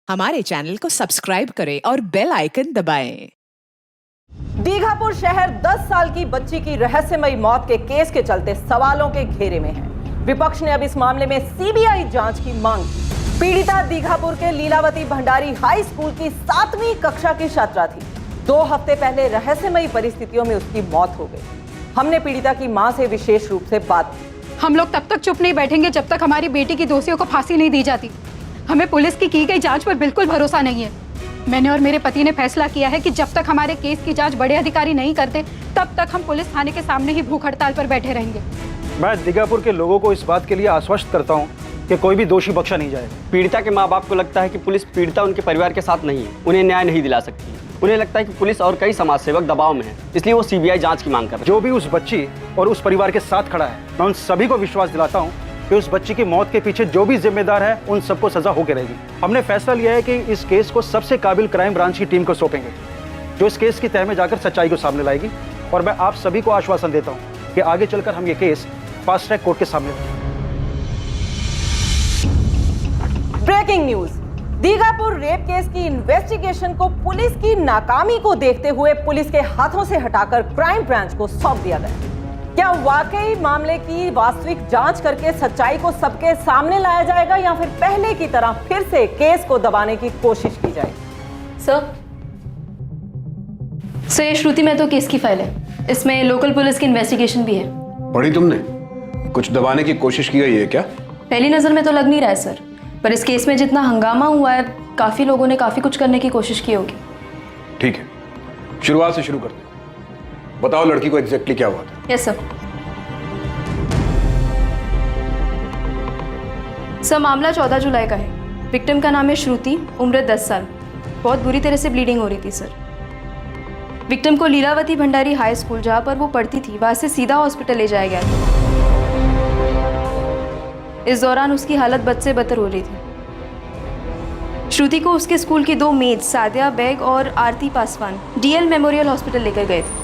हमारे चैनल को सब्सक्राइब करें और बेल आइकन दबाएं। दीघापुर शहर 10 साल की बच्ची की रहस्यमयी मौत के केस के चलते सवालों के घेरे में है। विपक्ष ने अब इस मामले में सीबीआई जांच की मांग की। पीड़िता दीघापुर के लीलावती भंडारी हाई स्कूल की 7वीं कक्षा की छात्रा थी। 2 हफ्ते पहले रहस्यमयी परिस्थितियों में उसकी मौत हो गई। हमने पीड़िता की मां से विशेष रूप से बात की। हम लोग तब तक चुप नहीं बैठेंगे जब तक हमारी बेटी की दोषियों को फांसी नहीं दी जाती। हमें पुलिस की गई जांच पर बिल्कुल भरोसा नहीं है। मैंने और मेरे पति ने फैसला किया है कि जब तक हमारे केस की जांच बड़े अधिकारी नहीं करते तब तक हम पुलिस थाने के सामने ही भूख हड़ताल पर बैठे रहेंगे। मैं दीघापुर के लोगों को इस बात के लिए आश्वस्त करता हूं कि कोई भी दोषी बख्शा नहीं जाएगा। पीड़िता के माँ बाप को लगता है कि पुलिस पीड़िता उनके परिवार के साथ नहीं है, उन्हें न्याय नहीं दिला सकती। उन्हें लगता है कि पुलिस और कई समाज सेवक दबाव में हैं, इसलिए वो सीबीआई जांच की मांग कर रहे हैं। जो भी उस बच्ची और उस परिवार के साथ खड़ा है, मैं उन सभी को विश्वास दिलाता हूं कि उस बच्ची की मौत के पीछे जो भी जिम्मेदार है उन सबको सजा होकर रहेगी। हमने फैसला लिया है कि इस केस को सबसे काबिल क्राइम ब्रांच की टीम को सौंपेंगे, जो इस केस की तह में जाकर सच्चाई को सामने लाएगी। और मैं आप सभी को आश्वासन देता हूं कि आगे चलकर हम ये केस फास्ट ट्रैक कोर्ट के सामने लाएंगे। Breaking news, Dighapur rape case की इन्वेस्टिगेशन को पुलिस की नाकामी को देखते हुए पुलिस के हाथों से हटाकर क्राइम ब्रांच को सौंप दिया गया। क्या वाकई मामले की वास्तविक जांच करके सच्चाई को सबके सामने लाया जाएगा या फिर पहले की तरह फिर से केस को दबाने की कोशिश की जाएगी? सर ये श्रुति महतो केस की फाइल है। इसमें लोकल पुलिस की इन्वेस्टिगेशन भी है। पढ़ी तुमने? कुछ दबाने की कोशिश की गई है क्या? पहली नजर में तो लग नहीं रहा है सर, पर इस केस में जितना हंगामा हुआ है काफी लोगों ने काफी कुछ करने की कोशिश की होगी। ठीक है, शुरुआत से शुरू करते हैं। बताओ लड़की को एग्जैक्टली क्या हुआ था? यस सर मामला 14 जुलाई का है। विक्टिम का नाम है श्रुति, उम्र 10 साल। बहुत बुरी तरह से ब्लीडिंग हो रही थी सर। विक्टिम को लीलावती भंडारी हाई स्कूल जहां पर वो पढ़ती थी वहां से सीधा हॉस्पिटल ले जाया गया था। इस दौरान उसकी हालत बद से बदतर हो रही थी। श्रुति को उसके स्कूल की 2 मेट सादिया बेग और आरती पासवान डीएल मेमोरियल हॉस्पिटल लेकर गए थे।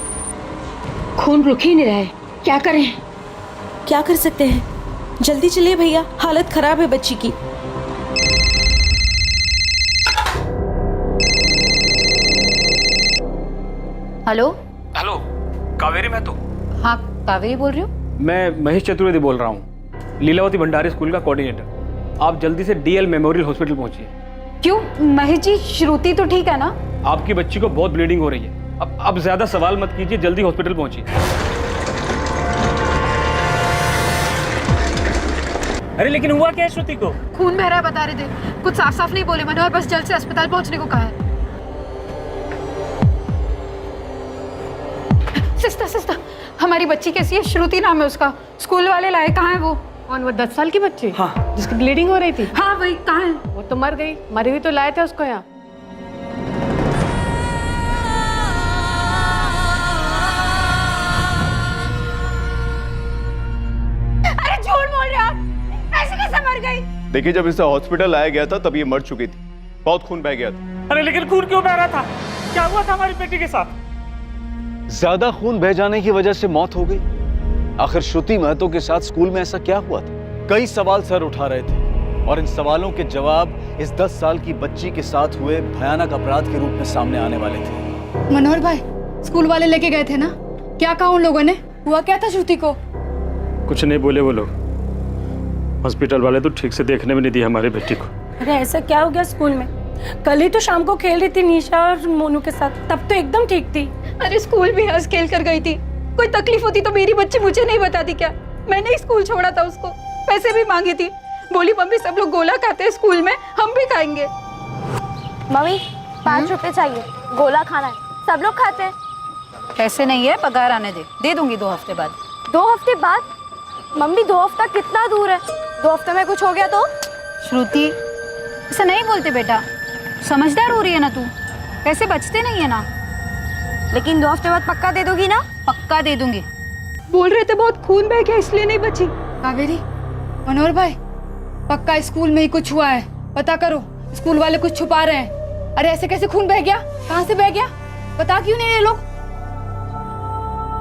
खून रुक ही नहीं रहा है, क्या करें? क्या कर सकते हैं? जल्दी चलिए भैया, हालत खराब है बच्ची की। Hello hello, Kaveri Mahato? हाँ कावेरी बोल रही हूँ। मैं महेश चतुर्वेदी बोल रहा हूँ, लीलावती भंडारी स्कूल का कोऑर्डिनेटर। आप जल्दी से डीएल मेमोरियल हॉस्पिटल पहुंचिए। क्यों महेश जी, श्रुति तो ठीक है ना? आपकी बच्ची को बहुत ब्लीडिंग हो रही है। अब ज्यादा सवाल मत कीजिए, जल्दी हॉस्पिटल पहुंचिए। अरे लेकिन हुआ क्या है श्रुति को? खून बह रहा है बता रहे थे, कुछ साफ साफ नहीं बोले मनोहर, बस जल्द से अस्पताल पहुंचने को कहा है। सिस्टर हमारी बच्ची कैसी है? श्रुति नाम है उसका। स्कूल वाले लाए, कहाँ है वो? कौन, वो 10 साल की बच्ची? हाँ। जिसकी ब्लीडिंग हो रही थी? हाँ वही, कहाँ है? वो तो मर गई, मरी हुई तो लाए थे उसको यहाँ। अरे झूठ बोल रहे आप, ऐसे कैसे मर गई? देखिए, जब इसे हॉस्पिटल लाया गया था तब ये मर चुकी थी, बहुत खून बह गया था। अरे लेकिन खून क्यों बह रहा था? क्या हुआ था हमारी बेटी के साथ? ज्यादा खून बह जाने की वजह से मौत हो गई। आखिर श्रुति महतो के साथ स्कूल में ऐसा क्या हुआ था? कई सवाल सर उठा रहे थे और इन सवालों के जवाब इस 10 साल की बच्ची के साथ हुए भयानक अपराध के रूप में सामने आने वाले थे। मनोहर भाई, स्कूल वाले लेके गए थे ना, क्या कहा उन लोगों ने? हुआ क्या था श्रुति को? कुछ नहीं बोले वो लोग। हॉस्पिटल वाले तो ठीक से देखने में नहीं दिए हमारी बेटी को। अरे ऐसा क्या हो गया स्कूल में? कल ही तो शाम को खेल रही थी निशा और मोनू के साथ, तब तो एकदम ठीक थी। अरे स्कूल भी हंस खेल कर गई थी। कोई तकलीफ होती तो मेरी बच्ची मुझे नहीं बताती क्या? मैंने ही स्कूल छोड़ा था उसको, पैसे भी मांगी थी। बोली मम्मी सब लोग गोला खाते हैं स्कूल में, हम भी खाएंगे। मम्मी 5 रुपए चाहिए, गोला खाना है, सब लोग खाते हैं। पैसे नहीं है, पगार आने दे दूंगी 2 हफ्ते बाद। 2 हफ्ते बाद? मम्मी 2 हफ्ता कितना दूर है? 2 हफ्ते में कुछ हो गया तो? श्रुति ऐसा नहीं बोलते बेटा, समझदार हो रही है ना तू, पैसे बचते नहीं है ना। लेकिन 2 हफ्ते बाद पक्का दे दोगी ना? पक्का दे दूंगी। बोल रहे थे बहुत खून बह गया इसलिए नहीं बची। कावेरी, मनोहर भाई, पक्का स्कूल में ही कुछ हुआ है, पता करो। स्कूल वाले कुछ छुपा रहे हैं। अरे ऐसे कैसे खून बह गया? कहाँ से बह गया? बता क्यों नहीं ये लोग?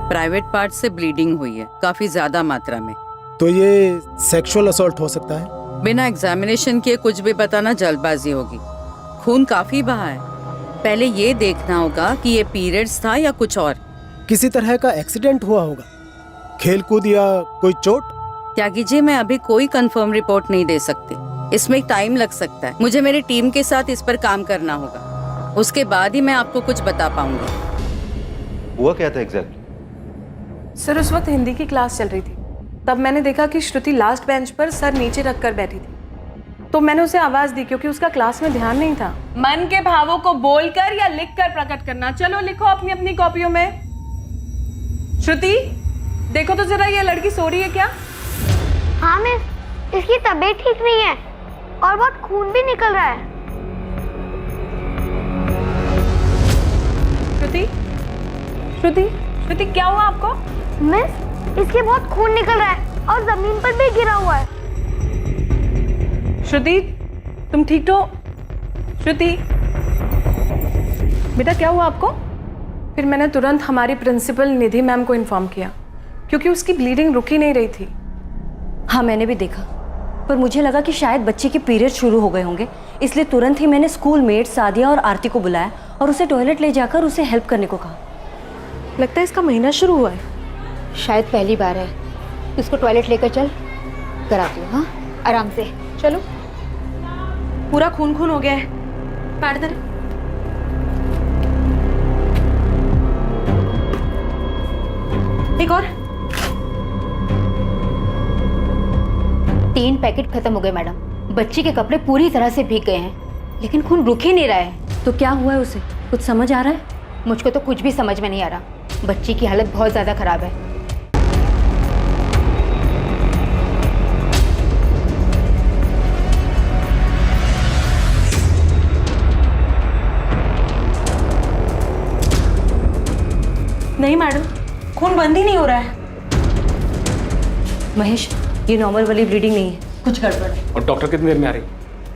प्राइवेट पार्ट से ब्लीडिंग हुई है, काफी ज्यादा मात्रा में। तो ये सेक्सुअल असॉल्ट हो सकता है? बिना एग्जामिनेशन किए कुछ भी बताना जल्दबाजी होगी। खून काफी बहा है। पहले ये देखना होगा कि ये पीरियड्स था या कुछ और। किसी तरह का एक्सीडेंट हुआ होगा, खेल कूद या कोई चोट। त्यागी जी, मैं अभी कोई कंफर्म रिपोर्ट नहीं दे सकती, इसमें टाइम लग सकता है। मुझे मेरी टीम के साथ इस पर काम करना होगा, उसके बाद ही मैं आपको कुछ बता पाऊंगी। हुआ क्या था एग्जैक्ट? सर उस वक्त हिंदी की क्लास चल रही थी, तब मैंने देखा कि श्रुति लास्ट बेंच पर सर नीचे रख कर बैठी थी, तो मैंने उसे आवाज दी क्योंकि उसका क्लास में ध्यान नहीं था। मन के भावों को बोलकर या लिखकर प्रकट करना। चलो लिखो अपनी अपनी कॉपियों में। श्रुति देखो तो जरा, ये लड़की सो रही है क्या? हाँ मिस, इसकी तबीयत ठीक नहीं है और बहुत खून भी निकल रहा है। श्रुति श्रुति श्रुति क्या हुआ आपको? मिस, इसके बहुत खून निकल रहा है और जमीन पर भी गिरा हुआ है। श्रुति तुम ठीक तो? श्रुति बेटा क्या हुआ आपको? फिर मैंने तुरंत हमारी प्रिंसिपल निधि मैम को इन्फॉर्म किया क्योंकि उसकी ब्लीडिंग रुक ही नहीं रही थी। हाँ मैंने भी देखा, पर मुझे लगा कि शायद बच्चे के पीरियड शुरू हो गए होंगे, इसलिए तुरंत ही मैंने स्कूल मेट सादिया और आरती को बुलाया और उसे टॉयलेट ले जाकर उसे हेल्प करने को कहा। लगता है इसका महीना शुरू हुआ है। शायद पहली बार है। इसको टॉयलेट लेकर चल, कराती हूँ। हाँ आराम से चलो। पूरा खून खून हो गया है, पैर दे। एक और। 3 पैकेट खत्म हो गए मैडम। बच्ची के कपड़े पूरी तरह से भीग गए हैं, लेकिन खून रुक ही नहीं रहा है। तो क्या हुआ है उसे, कुछ समझ आ रहा है? मुझको तो कुछ भी समझ में नहीं आ रहा। बच्ची की हालत बहुत ज्यादा खराब है। नहीं मैडम, खून बंद ही नहीं हो रहा है। महेश, ये नॉर्मल वाली ब्लीडिंग नहीं है, कुछ गड़बड़ है। और डॉक्टर कितनी देर में आ रही?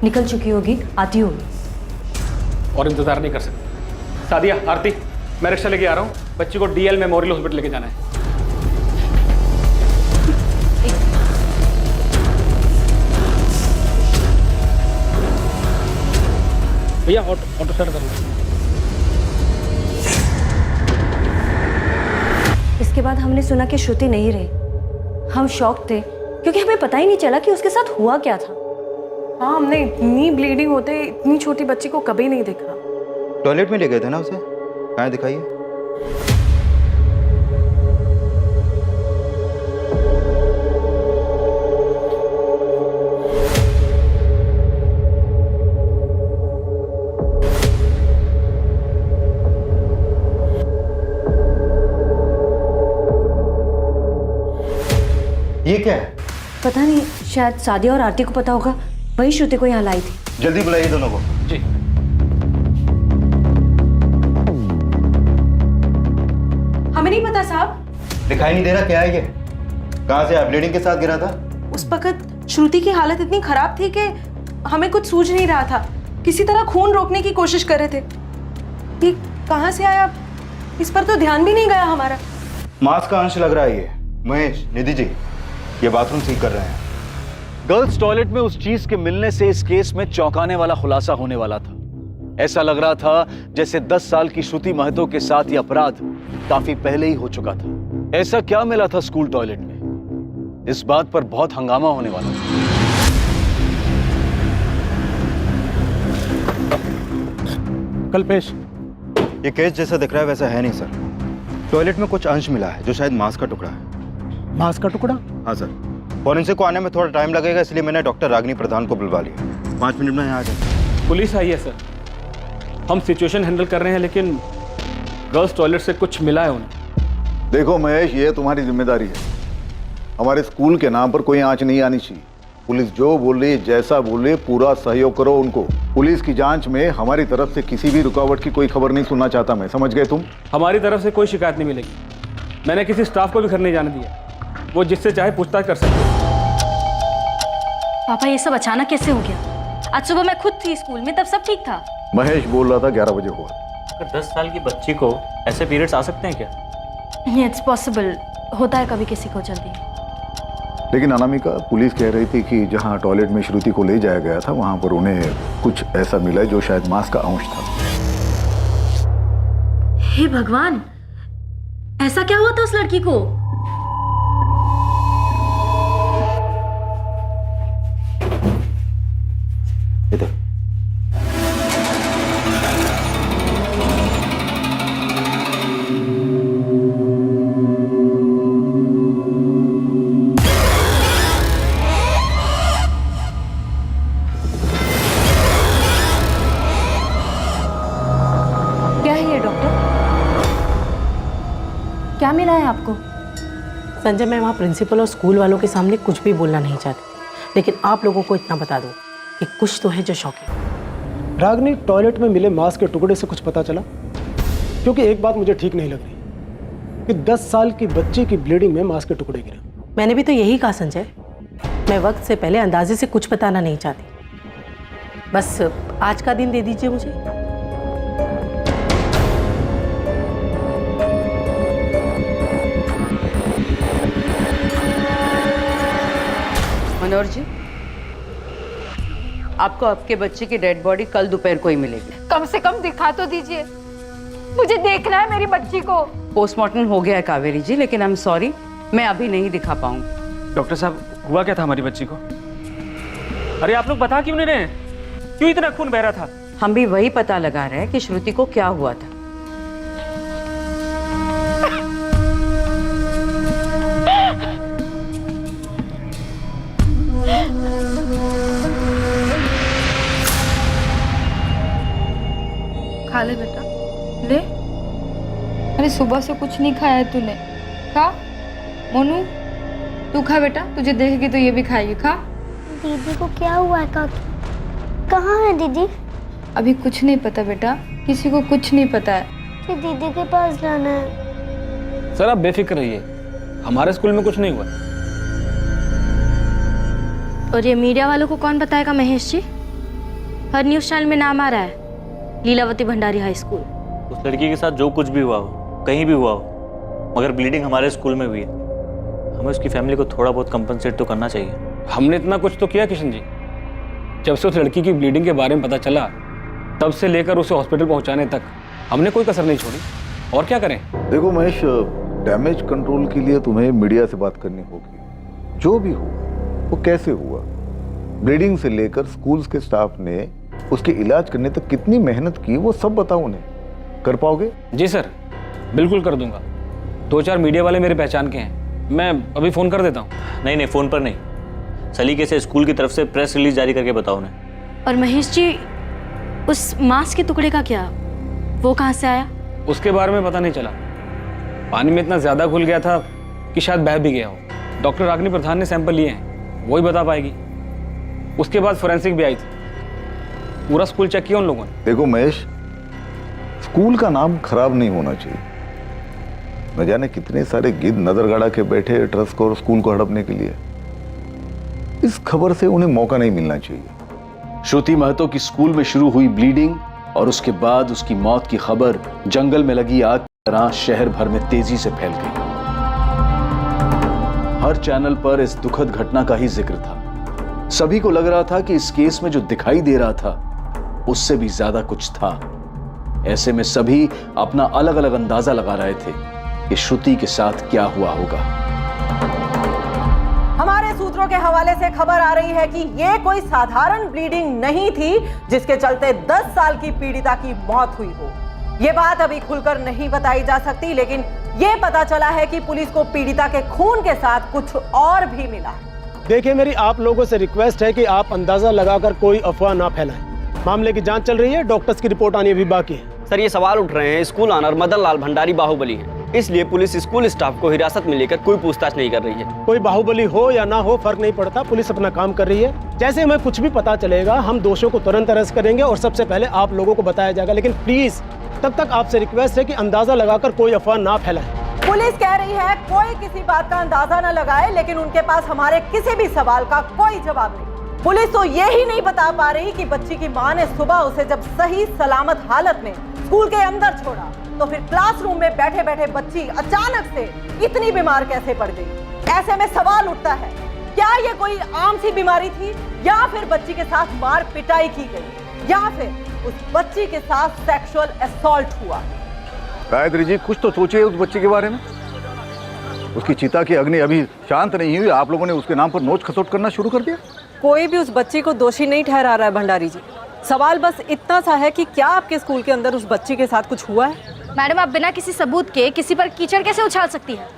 निकल चुकी होगी, आती होगी। और इंतजार नहीं कर सकते। सादिया, आरती, मैं रिक्शा लेके आ रहा हूँ। बच्ची को डीएल मेमोरियल हॉस्पिटल लेके जाना है। भैया ऑटो स्टार्ट कर लो। इसके बाद हमने सुना कि श्रुति नहीं रही। हम शॉक थे क्योंकि हमें पता ही नहीं चला कि उसके साथ हुआ क्या था। हाँ, हमने इतनी ब्लीडिंग होते इतनी छोटी बच्ची को कभी नहीं देखा। टॉयलेट में ले गए थे ना उसे? कहाँ दिखाइए। ये क्या है? पता नहीं, शायद सादिया और आरती को पता होगा, वही श्रुति को यहाँ लाई थी। जल्दी बुलाइए दोनों को। जी। हमें नहीं पता साहब। दिखाई नहीं दे रहा, क्या है ये? कहाँ से ब्लीडिंग के साथ गिरा था? उस वक्त श्रुति की हालत इतनी खराब थी कि हमें कुछ सूझ नहीं रहा था। किसी तरह खून रोकने की कोशिश कर रहे थे। ये कहाँ से आया, इस पर तो ध्यान भी नहीं गया हमारा। मांस का अंश लग रहा है ये। महेश, निधि जी, ये बाथरूम ठीक कर रहे हैं। गर्ल्स टॉयलेट में उस चीज के मिलने से इस केस में चौंकाने वाला खुलासा होने वाला था। ऐसा लग रहा था जैसे 10 साल की श्रुति महतो के साथ ये अपराध काफी पहले ही हो चुका था। ऐसा क्या मिला था स्कूल टॉयलेट में, इस बात पर बहुत हंगामा होने वाला था। कल्पेश, ये केस जैसा दिख रहा है वैसा है नहीं सर। टॉयलेट में कुछ अंश मिला है जो शायद मांस का टुकड़ा है। मांस का टुकड़ा? हाँ सर। फॉरेंसिक को आने में थोड़ा टाइम लगेगा, इसलिए मैंने डॉक्टर रागिनी प्रधान को बुलवा लिया। 5 मिनट में यहाँ आ जाए। पुलिस आई है सर, हम सिचुएशन हैंडल कर रहे हैं, लेकिन गर्ल्स टॉयलेट से कुछ मिला है उन्हें। देखो महेश, ये तुम्हारी जिम्मेदारी है। हमारे स्कूल के नाम पर कोई आंच नहीं आनी चाहिए। पुलिस जो बोले, जैसा बोले, पूरा सहयोग करो उनको। पुलिस की जांच में हमारी तरफ से किसी भी रुकावट की कोई खबर नहीं सुनना चाहता मैं, समझ गए तुम? हमारी तरफ से कोई शिकायत नहीं मिलेगी। मैंने किसी स्टाफ को भी घर नहीं जाने दिया, वो जिससे चाहे पूछताछ कर सकते। पापा, ये सब अचानक कैसे हो गया? आज सुबह मैं खुद थी स्कूल में, तब सब ठीक था। महेश बोल रहा था 11 बजे हुआ। 10 साल की बच्ची को ऐसे पीरियड्स आ सकते हैं क्या? इट्स पॉसिबल, होता है कभी किसी को जल्दी। लेकिन अनामिका, पुलिस कह रही थी कि जहां टॉयलेट में श्रुति को ले जाया गया था वहां पर उन्हें कुछ ऐसा मिला जो शायद मांस का अंश था। हे भगवान, ऐसा क्या हुआ था उस लड़की को? इधर क्या है ये डॉक्टर? क्या मिला है आपको? संजय, मैं वहाँ प्रिंसिपल और स्कूल वालों के सामने कुछ भी बोलना नहीं चाहती, लेकिन आप लोगों को इतना बता दूं कि कुछ तो है जो शॉकिंग। रागनी, टॉयलेट में मिले मांस के टुकड़े से कुछ पता चला? क्योंकि एक बात मुझे ठीक नहीं लग रही कि 10 साल की बच्ची की ब्लीडिंग में मांस के टुकड़े गिरे। मैंने भी तो यही कहा संजय, मैं वक्त से पहले अंदाजे से कुछ बताना नहीं चाहती। बस आज का दिन दे दीजिए मुझे। मनोहर जी, आपको आपके बच्चे की डेड बॉडी कल दोपहर को ही मिलेगी। कम से कम दिखा तो दीजिए, मुझे देखना है मेरी बच्ची को। पोस्टमार्टम हो गया है कावेरी जी, लेकिन आई एम सॉरी, मैं अभी नहीं दिखा पाऊंगी। डॉक्टर साहब, हुआ क्या था हमारी बच्ची को? अरे आप लोग बता क्यों नहीं रहे? क्यों इतना खून बह रहा था? हम भी वही पता लगा रहे हैं कि श्रुति को क्या हुआ था। खा ले बेटा, ले। अरे सुबह से कुछ नहीं खाया है तूने, खा। मोनू, तू खा बेटा, तुझे देखेगी तो ये भी खाएगी, खा। दीदी को क्या हुआ है काकी? कहाँ है दीदी? अभी कुछ नहीं पता बेटा, किसी को कुछ नहीं पता है। कि दीदी के पास जाना है। सर आप बेफिक्र रहिए, हमारे स्कूल में कुछ नहीं हुआ। और ये मीडिया वालों को कौन बताएगा महेश जी? हर न्यूज चैनल में नाम आ रहा है, लीलावती भंडारी हाई स्कूल। उस लड़की के साथ जो कुछ भी हुआ हो, कहीं भी हुआ हो, मगर ब्लीडिंग हमारे स्कूल में हुई है। हमें उसकी फैमिली को थोड़ा बहुत कंपनसेट तो करना चाहिए। हमने इतना कुछ तो किया किशन जी। जब से उस लड़की की ब्लीडिंग के बारे में पता चला, तब से लेकर उसे हॉस्पिटल पहुंचाने तक हमने कोई कसर नहीं छोड़ी। और क्या करें? देखो महेश, डैमेज कंट्रोल के लिए तुम्हें मीडिया से बात करनी होगी। जो भी हो वो कैसे हुआ, ब्लीडिंग से लेकर स्कूल्स के स्टाफ ने उसके इलाज करने तक कितनी मेहनत की, वो सब बताओ उन्हें। कर पाओगे? जी सर, बिल्कुल कर दूंगा। 2-4 मीडिया वाले मेरे पहचान के हैं, मैं अभी फ़ोन कर देता हूँ। नहीं, फ़ोन पर नहीं, सलीके से स्कूल की तरफ से प्रेस रिलीज जारी करके बताओ उन्हें। और महेश जी, उस मांस के टुकड़े का क्या? वो कहाँ से आया? उसके बारे में पता नहीं चला। पानी में इतना ज़्यादा घुल गया था कि शायद बह भी गया हो। डॉक्टर रागनी प्रधान ने सैंपल लिए हैं, वही बता पाएगी। उसके बाद फोरेंसिक भी आई थी, पूरा स्कूल चेक किया उन लोगों ने। देखो महेश, स्कूल का नाम खराब नहीं होना चाहिए। न जाने कितने सारे गिद्ध नजर गड़ा के बैठे ट्रस्ट को और स्कूल को हड़पने के लिए। इस खबर से उन्हें मौका नहीं मिलना चाहिए। श्रुति महतो की स्कूल में शुरू हुई ब्लीडिंग और उसके बाद उसकी मौत की खबर जंगल में लगी आग की तरह शहर भर में तेजी से फैल गई। हर चैनल पर इस दुखद घटना का ही जिक्र था। सभी को लग रहा था कि इस केस में जो दिखाई दे रहा था उससे भी ज्यादा कुछ था। ऐसे में सभी अपना अलग अलग अंदाजा लगा रहे थे कि श्रुति के साथ क्या हुआ होगा। हमारे सूत्रों के हवाले से खबर आ रही है कि ये कोई साधारण ब्लीडिंग नहीं थी जिसके चलते 10 साल की पीड़िता की मौत हुई हो। ये बात अभी खुलकर नहीं बताई जा सकती, लेकिन ये पता चला है कि पुलिस को पीड़िता के खून के साथ कुछ और भी मिला है। देखिए, मेरी आप लोगों से रिक्वेस्ट है कि आप अंदाजा लगाकर कोई अफवाह ना फैलाएं। मामले की जांच चल रही है, डॉक्टर्स की रिपोर्ट आनी अभी बाकी है। सर, ये सवाल उठ रहे हैं स्कूल ऑनर मदन लाल भंडारी बाहुबली हैं, इसलिए पुलिस स्कूल स्टाफ को हिरासत में लेकर कोई पूछताछ नहीं कर रही है। कोई बाहुबली हो या ना हो फर्क नहीं पड़ता, पुलिस अपना काम कर रही है। जैसे हमें कुछ भी पता चलेगा हम दोषियों को तुरंत अरेस्ट करेंगे और सबसे पहले आप लोगों को बताया जाएगा। लेकिन प्लीज तब तक आपसे रिक्वेस्ट है कि अंदाजा लगाकर कोई अफवाह ना फैलाएं। पुलिस कह रही है कोई किसी बात का अंदाजा न लगाए, लेकिन उनके पास हमारे किसी भी सवाल का कोई जवाब नहीं। पुलिस तो ये ही नहीं बता पा रही कि बच्ची की मां ने सुबह उसे जब सही सलामत हालत में स्कूल के अंदर छोड़ा तो फिर क्लासरूम में बैठे बैठे बच्ची अचानक से इतनी बीमार कैसे पड़ गई। ऐसे में सवाल उठता है क्या ये कोई आम सी बीमारी थी या फिर बच्ची के साथ मार पिटाई की गई या फिर उस बच्ची के साथ सेक्सुअल असॉल्ट हुआ? गायत्री जी, कुछ तो सोचिए उस बच्चे के बारे में। उसकी चिता की अग्नि अभी शांत नहीं हुई, आप लोगों ने उसके नाम पर नोच खसोट करना शुरू कर दिया। कोई भी उस बच्ची को दोषी नहीं ठहरा रहा है भंडारी जी। सवाल बस इतना सा है कि क्या आपके स्कूल के अंदर उस बच्ची के साथ कुछ हुआ है? मैडम, आप बिना किसी सबूत के किसी पर कीचड़ कैसे उछाल सकती है?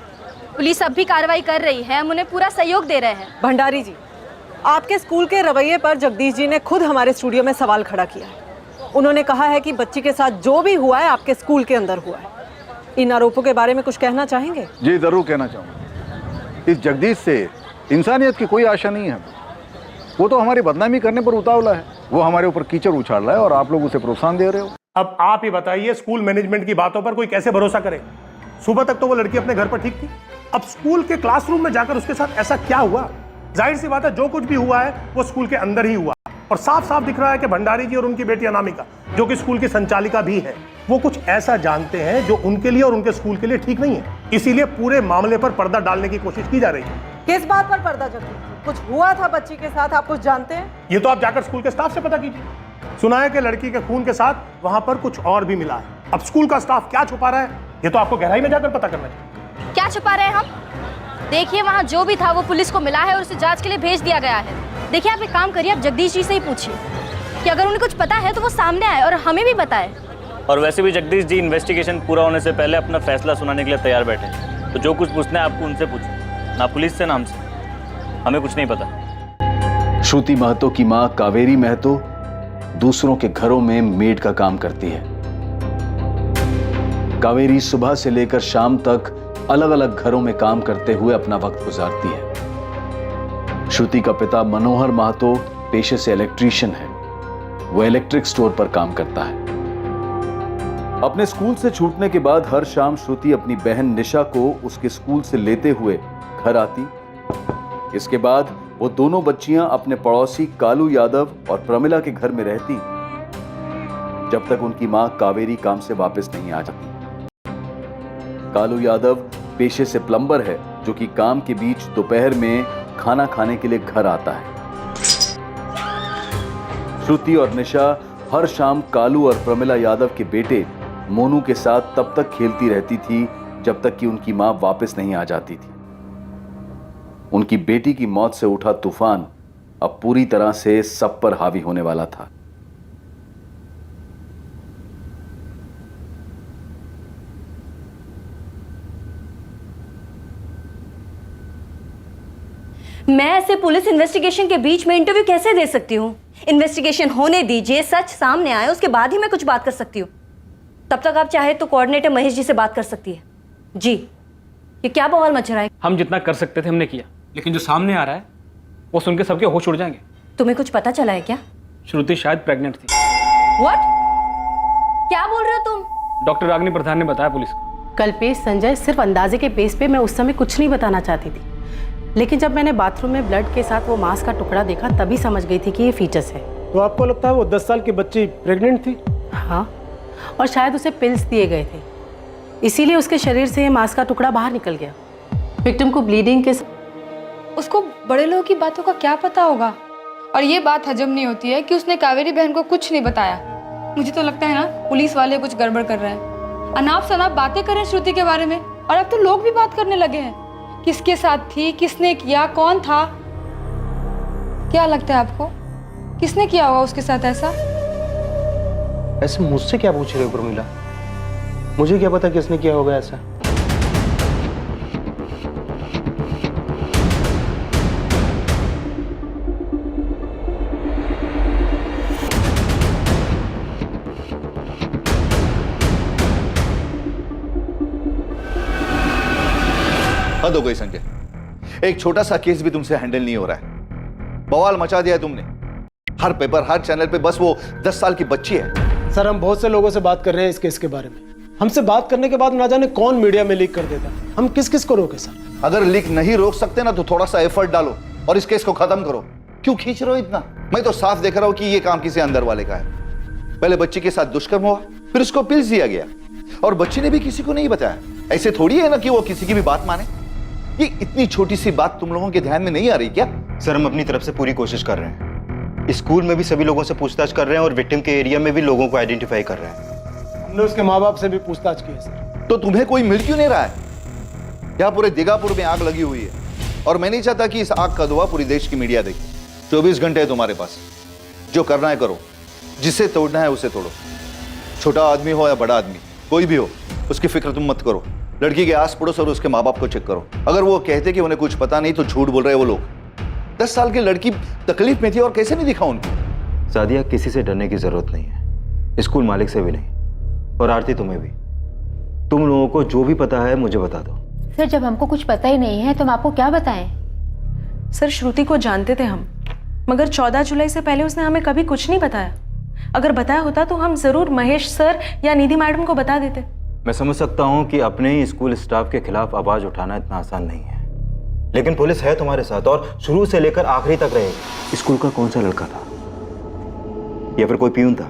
पुलिस अब भी कार्रवाई कर रही है, हम उन्हें पूरा सहयोग दे रहे हैं। भंडारी जी, आपके स्कूल के रवैये पर जगदीश जी ने खुद हमारे स्टूडियो में सवाल खड़ा किया है। उन्होंने कहा है कि बच्ची के साथ जो भी हुआ है आपके स्कूल के अंदर हुआ है। इन आरोपों के बारे में कुछ कहना चाहेंगे? जी जरूर कहना चाहूँगा। इस जगदीश से इंसानियत की कोई आशा नहीं है। वो तो हमारी बदनामी करने पर उतावला है। वो हमारे ऊपर कीचड़ उछाल रहा है और आप लोग उसे प्रोत्साहन दे रहे हो। अब आप ही बताइए, स्कूल मैनेजमेंट की बातों पर कोई कैसे भरोसा करे? सुबह तक तो वो लड़की अपने घर पर ठीक थी, अब स्कूल के क्लासरूम में जाकर उसके साथ ऐसा क्या हुआ? जाहिर सी बात है, जो कुछ भी हुआ है वो स्कूल के अंदर ही हुआ। और साफ साफ दिख रहा है कि भंडारी जी और उनकी बेटी अनामिका, जो कि स्कूल की संचालिका भी है, वो कुछ ऐसा जानते हैं जो उनके लिए और उनके स्कूल के लिए ठीक नहीं है। इसीलिए पूरे मामले पर पर्दा डालने की कोशिश की जा रही है। किस बात पर पर्दा जगदीश? कुछ हुआ था बच्ची के साथ, आप कुछ जानते हैं? ये तो आप जाकर स्कूल के स्टाफ से पता कीजिए। सुना है कि लड़की के खून के साथ वहां पर कुछ और भी मिला है। अब स्कूल का स्टाफ क्या छुपा रहा है, ये तो आपको गहराई में जाकर पता करना चाहिए। क्या छुपा रहे हैं हम? देखिए, वहाँ जो भी था वो पुलिस को मिला है और उसे जांच के लिए भेज दिया गया है। देखिए, आप एक काम करिए, आप जगदीश जी से ही पूछिए कि अगर उन्हें कुछ पता है तो वो सामने आए और हमें भी बताए। और वैसे भी जगदीश जी इन्वेस्टिगेशन पूरा होने से पहले अपना फैसला सुनाने के लिए तैयार बैठे, तो जो कुछ पूछना है आपको उनसे पूछो, ना पुलिस से ना हमसे। हमें कुछ नहीं पता। श्रुति महतो की मां कावेरी महतो दूसरों के घरों में मेड का काम करती है। कावेरी सुबह से लेकर शाम तक अलग अलग घरों में काम करते हुए अपना वक्त गुजारती है। श्रुति का पिता मनोहर महतो पेशे से इलेक्ट्रीशियन है। वो इलेक्ट्रिक स्टोर पर काम करता है। अपने स्कूल से छूटने के बाद हर शाम श्रुति अपनी बहन निशा को उसके स्कूल से लेते हुए घर आती। इसके बाद वो दोनों बच्चियां अपने पड़ोसी कालू यादव और प्रमिला के घर में रहती जब तक उनकी मां कावेरी काम से वापस नहीं आ जाती। कालू यादव पेशे से प्लम्बर है, जो कि काम के बीच दोपहर में खाना खाने के लिए घर आता है। श्रुति और निशा हर शाम कालू और प्रमिला यादव के बेटे मोनू के साथ तब तक खेलती रहती थी जब तक कि उनकी मां वापस नहीं आ जाती थी। उनकी बेटी की मौत से उठा तूफान अब पूरी तरह से सब पर हावी होने वाला था। मैं ऐसे पुलिस इन्वेस्टिगेशन के बीच में इंटरव्यू कैसे दे सकती हूँ? इन्वेस्टिगेशन होने दीजिए, सच सामने आए, उसके बाद ही मैं कुछ बात कर सकती हूँ। तब तक आप चाहे तो कोऑर्डिनेटर महेश जी से बात कर सकती है। जी, ये क्या बवाल मच रहा है? हम जितना कर सकते थे हमने किया, लेकिन जो सामने आ रहा है वो सुन के सबके होश उड़ जाएंगे। तुम्हें कुछ पता चला है क्या? श्रुति शायद प्रेग्नेंट थी। व्हाट? क्या बोल रहे हो तुम? डॉक्टर रागिनी प्रधान ने बताया पुलिस को। कल्पेश संजय, सिर्फ अंदाजे के बेस पे मैं उस समय कुछ नहीं बताना चाहती थी, लेकिन जब मैंने बाथरूम में ब्लड के साथ वो मांस का टुकड़ा देखा तभी समझ गई थी कि ये फीटस है। तो आपको लगता है वो 10 साल की बच्ची प्रेग्नेंट थी? हाँ, और शायद उसे पिल्स दिए गए थे, इसीलिए उसके शरीर से ये मांस का टुकड़ा बाहर निकल गया। विक्टिम को ब्लीडिंग के उसको बड़े लोगों की बातों का क्या पता होगा, और ये बात हजम नहीं होती है कि उसने कावेरी बहन को कुछ नहीं बताया। मुझे तो लगता है ना पुलिस वाले कुछ गड़बड़ कर रहे हैं। अनाप शनाप बातें कर रहे हैं श्रुति के बारे में, और अब तो लोग भी बात करने लगे हैं। किसके साथ थी, किसने किया, कौन था? क्या लगता है आपको, किसने किया होगा उसके साथ ऐसा? ऐसे मुझसे क्या पूछ रहे हो प्रमिला? मुझे क्या पता किसने किया होगा ऐसा। हद हो गई संजय, एक छोटा सा केस भी तुमसे हैंडल नहीं हो रहा है। बवाल मचा दिया है तुमने। हर पेपर, हर चैनल पे बस वो 10 साल की बच्ची है। सर, हम बहुत से लोगों से बात कर रहे हैं इस केस के बारे में। हमसे बात करने के बाद ना जाने कौन मीडिया में लीक कर देता। हम किस किस को रोके सर? अगर लीक नहीं रोक सकते ना तो थोड़ा सा एफर्ट डालो और इस केस को खत्म करो। क्यों खींच रहे हो इतना? मैं तो साफ देख रहा हूं कि ये काम किसी अंदर वाले का है। पहले बच्ची के साथ दुष्कर्म हुआ, फिर उसको पिल्स दिया गया और बच्ची ने भी किसी को नहीं बताया। ऐसे थोड़ी है ना कि वो किसी की भी बात माने। ये इतनी छोटी सी बात तुम लोगों के ध्यान में नहीं आ रही क्या? सर हम अपनी तरफ से पूरी कोशिश कर रहे हैं। स्कूल में भी सभी लोगों से पूछताछ कर रहे हैं और विक्टिम के एरिया में भी लोगों को आइडेंटिफाई कर रहे हैं। हमने उसके माँ बाप से भी पूछताछ की है सर। तो तुम्हें कोई मिल क्यों नहीं रहा है? यहाँ पूरे दीघापुर में आग लगी हुई है और मैं नहीं चाहता कि इस आग का धुआं पूरी देश की मीडिया देखे। 24 घंटे है तुम्हारे पास, जो करना है करो, जिसे तोड़ना है उसे तोड़ो। छोटा आदमी हो या बड़ा आदमी, कोई भी हो, उसकी फिक्र तुम मत करो। लड़की के आस पड़ोस और उसके माँ बाप को चेक करो। अगर वो कहते कि उन्हें कुछ पता नहीं तो झूठ बोल रहे हैं वो लोग। 10 साल की लड़की तकलीफ में थी और कैसे नहीं दिखा उनको? सादिया, किसी से डरने की जरूरत नहीं है, स्कूल मालिक से भी नहीं, और आरती तुम्हें भी। तुम लोगों को जो भी पता है मुझे बता दो। सर जब हमको कुछ पता ही नहीं है तो हम आपको क्या बताएं? सर श्रुति को जानते थे हम, मगर 14 जुलाई से पहले उसने हमें कभी कुछ नहीं बताया। अगर बताया होता तो हम जरूर महेश सर या निधि मैडम को बता देते। मैं समझ सकता हूँ कि अपने ही स्कूल स्टाफ के खिलाफ आवाज उठाना इतना आसान नहीं है, लेकिन पुलिस है तुम्हारे साथ और शुरू से लेकर आखिरी तक रहेगी। स्कूल का कौन सा लड़का था, या फिर कोई प्यून था?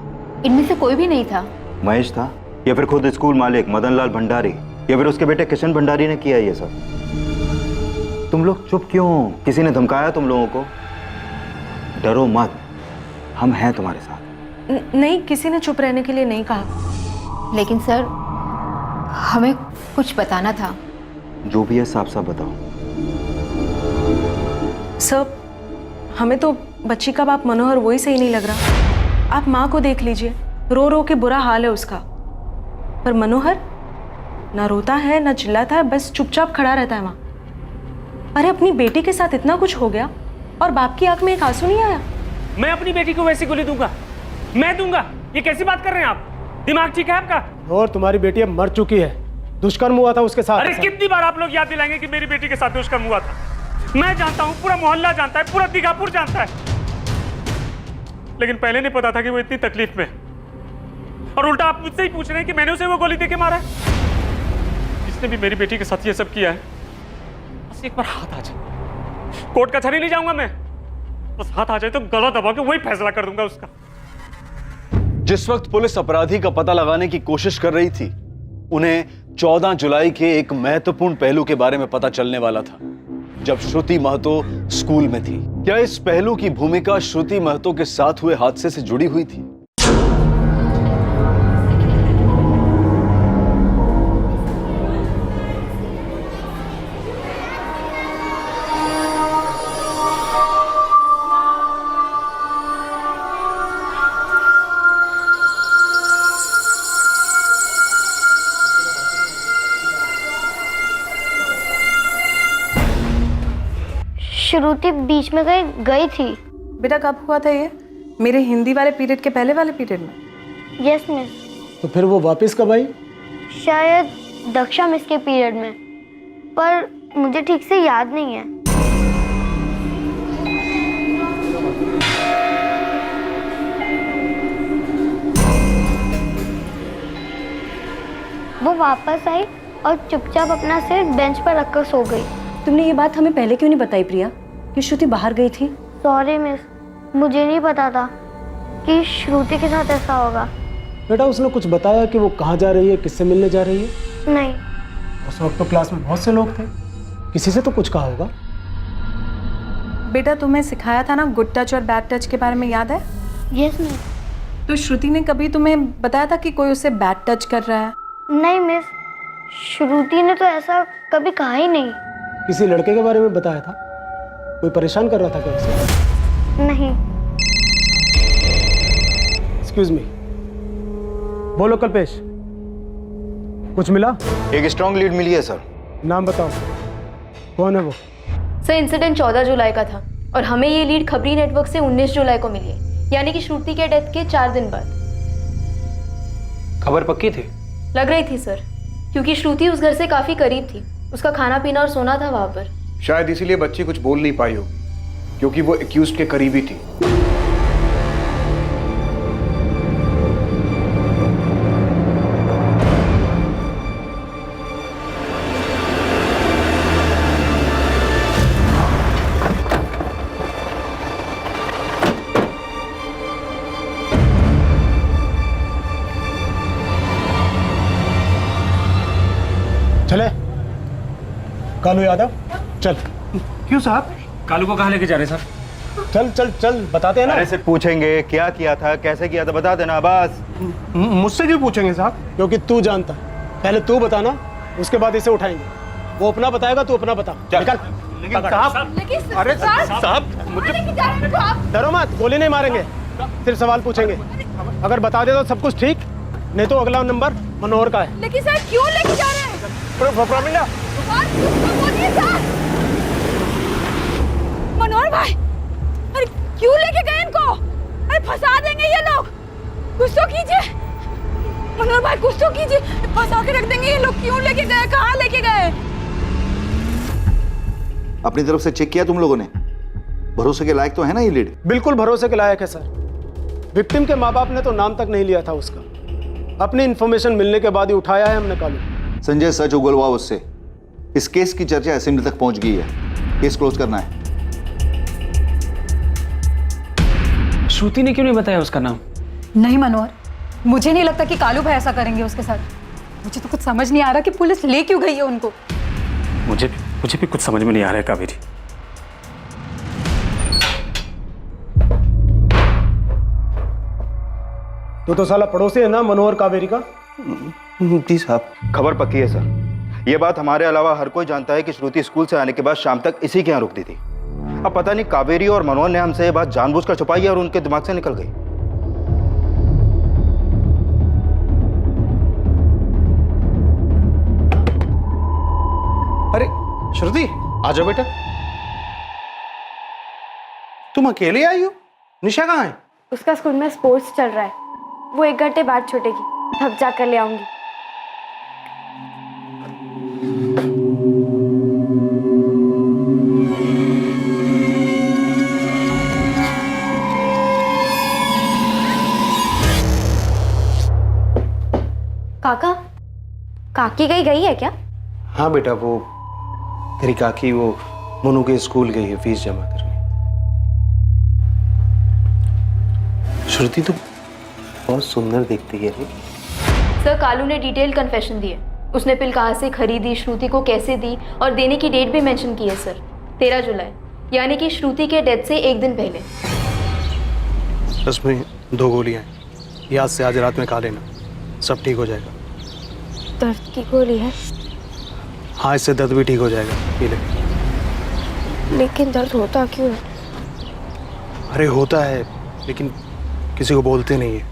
इनमें से कोई भी नहीं था। महेश था, या फिर खुद स्कूल मालिक मदन लाल भंडारी, या फिर उसके बेटे किशन भंडारी ने किया ये सब? तुम लोग चुप क्यों? किसी ने धमकाया तुम लोगों को? डरो मत, हम हैं तुम्हारे साथ। नहीं, किसी ने चुप रहने के लिए नहीं कहा। लेकिन सर हमें कुछ बताना था। जो भी है साफ साफ बताओ। सर हमें तो बच्ची का बाप मनोहर वही सही नहीं लग रहा। आप माँ को देख लीजिए, रो रो के बुरा हाल है उसका। पर मनोहर ना रोता है ना चिल्लाता है, बस चुपचाप खड़ा रहता है वहाँ। अरे अपनी बेटी के साथ इतना कुछ हो गया और बाप की आंख में एक आंसू नहीं आया। मैं अपनी बेटी को वैसी गोली दूंगा? मैं दूंगा? ये कैसी बात कर रहे हैं आप? दिमाग ठीक है आपका? और तुम्हारी बेटी अब मर चुकी है, दुष्कर्म हुआ था उसके साथ। अरे कितनी बार आप लोग याद दिलाएंगे कि मेरी बेटी के साथ दुष्कर्म हुआ था? मैं जानता हूँ, पूरा मोहल्ला जानता है, पूरा दीघापुर जानता है, लेकिन पहले नहीं पता था कि वो इतनी तकलीफ में है। और उल्टा आप मुझसे ही पूछ रहे हैं कि मैंने उसे वो गोली देके मारा है? जिसने भी मेरी बेटी के साथ ये सब किया है, बस एक बार हाथ आ जाए, कोर्ट कचहरी नहीं जाऊंगा मैं, बस हाथ आ जाए तो गला दबा के वही फैसला कर दूंगा उसका। जिस वक्त पुलिस अपराधी का पता लगाने की कोशिश कर रही थी, उन्हें 14 जुलाई के एक महत्वपूर्ण पहलू के बारे में पता चलने वाला था, जब श्रुति महतो स्कूल में थी। क्या इस पहलू की भूमिका श्रुति महतो के साथ हुए हादसे से जुड़ी हुई थी? श्रुति बीच में गई थी। बेटा कब हुआ था ये? मेरे हिंदी वाले पीरियड के पहले वाले पीरियड में? Yes miss. तो फिर वो वापस कब आई? शायद दक्षा मिस के पीरियड में, पर मुझे ठीक से याद नहीं है। वो वापस आई और चुपचाप अपना सिर बेंच पर रखकर सो गई। तुमने ये बात हमें पहले क्यों नहीं बताई प्रिया कि श्रुति बाहर गई थी? सॉरी मिस, मुझे नहीं पता था कि श्रुति के साथ ऐसा होगा। बेटा उसने कुछ बताया कि वो कहाँ जा रही है, किससे मिलने जा रही है? नहीं। उस वक्त तो क्लास में बहुत से लोग थे, किसी से तो कुछ कहा होगा। बेटा तुम्हें सिखाया था ना गुड टच और बैड टच के बारे में, याद है? Yes miss. तो श्रुति ने कभी तुम्हें बताया था कि कोई उसे बैड टच कर रहा है? नहीं मिस, श्रुति ने तो ऐसा कभी कहा ही नहीं। किसी लड़के के बारे में बताया था? कोई परेशान कर रहा था क्या उसे? नहीं। एक्सक्यूज मी, बोलो कल्पेश, कुछ मिला? एक स्ट्रॉन्ग लीड मिली है सर। नाम बताओ, कौन है वो? सर इंसिडेंट 14 जुलाई का था और हमें ये लीड खबरी नेटवर्क से 19 जुलाई को मिली है, यानी कि श्रुति के डेथ के 4 दिन बाद। खबर पक्की थी? लग रही थी सर, क्योंकि श्रुति उस घर से काफी करीब थी, उसका खाना पीना और सोना था वहां पर। शायद इसीलिए बच्ची कुछ बोल नहीं पाई होगी, क्योंकि वो एक्यूज्ड के करीबी थी। चले, कालू यादव चल। क्यों साहब? कालू को कहाँ लेके जा रहे हैं साहब? चल चल चल बताते हैं ना। अरे से पूछेंगे क्या किया था, कैसे किया था, बता देना बस। मुझसे क्यों पूछेंगे साहब? क्योंकि तू जानता। पहले तू बताना, उसके बाद इसे उठाएंगे। वो अपना बताएगा, तू अपना बता। निकल। लेकिन अरे साहब मुझे लेके जा रहे हैं उनको आप। डरो मत, गोली नहीं मारेंगे, सिर्फ सवाल पूछेंगे। अगर बता दे तो सब कुछ ठीक, नहीं तो अगला नंबर मनोहर का है। लेकिन सर क्यों लेके जा रहे हैं? प्रमिला मनोहर भाई, अरे क्यों लेके गए इनको? अरे फंसा देंगे ये लोग, कुछ तो कीजिए। मनोहर भाई कुछ तो कीजिए, फंसा के रख देंगे ये लोग। क्यों लेके गए, कहाँ लेके गए? अपनी तरफ से चेक किया तुम लोगों ने? भरोसे के लायक तो है ना ये लीड? बिल्कुल भरोसे के लायक है सर। विक्टिम के माँ बाप ने तो नाम तक नहीं लिया था उसका। अपनी इंफॉर्मेशन मिलने के बाद ही उठाया है हमने कालू। संजय सच उगलवाओ उससे। इस केस की चर्चा असेंबली तक पहुंच गई है, केस क्लोज करना है। श्रुति ने क्यों नहीं बताया उसका नाम? नहीं मनोहर, मुझे नहीं लगता कि कालू भाई ऐसा करेंगे उसके साथ। मुझे तो कुछ समझ नहीं आ रहा कि पुलिस ले क्यों गई है उनको। मुझे भी कुछ समझ में नहीं आ रहा है कावेरी। तो साला पड़ोसी है ना मनोहर कावेरी का? जी साहब, खबर पक्की है सर। ये बात हमारे अलावा हर कोई जानता है कि श्रुति स्कूल से आने के बाद शाम तक इसी के यहाँ रुकती थी। अब पता नहीं कावेरी और मनोहर ने हमसे ये बात जानबूझकर छुपाई है और उनके दिमाग से निकल गई। अरे श्रुति, आ जाओ बेटा। तुम अकेले आई हो? निशा कहाँ है? उसका स्कूल में स्पोर्ट्स चल रहा है, वो 1 घंटे बाद छूटेगी, तब जाकर ले आऊंगी। काका, काकी गई है क्या? हाँ बेटा, वो तेरी काकी वो मोनू के स्कूल गई है फीस जमा करने। श्रुति तो बहुत सुंदर दिखती है। सर, कालू ने डिटेल कन्फेशन दी है। उसने पिल कहाँ से खरीदी, श्रुति को कैसे दी और देने की डेट भी मेंशन की है सर, 13 जुलाई, यानी कि श्रुति के डेथ से 1 दिन पहले। उसमें 2 गोलियां हैं, ये आज से आज रात में खा लेना, सब ठीक हो जाएगा। दर्द की गोली है? हाँ, इससे दर्द भी ठीक हो जाएगा, पी ले। लेकिन दर्द होता क्यों है? अरे होता है, लेकिन किसी को बोलते नहीं है,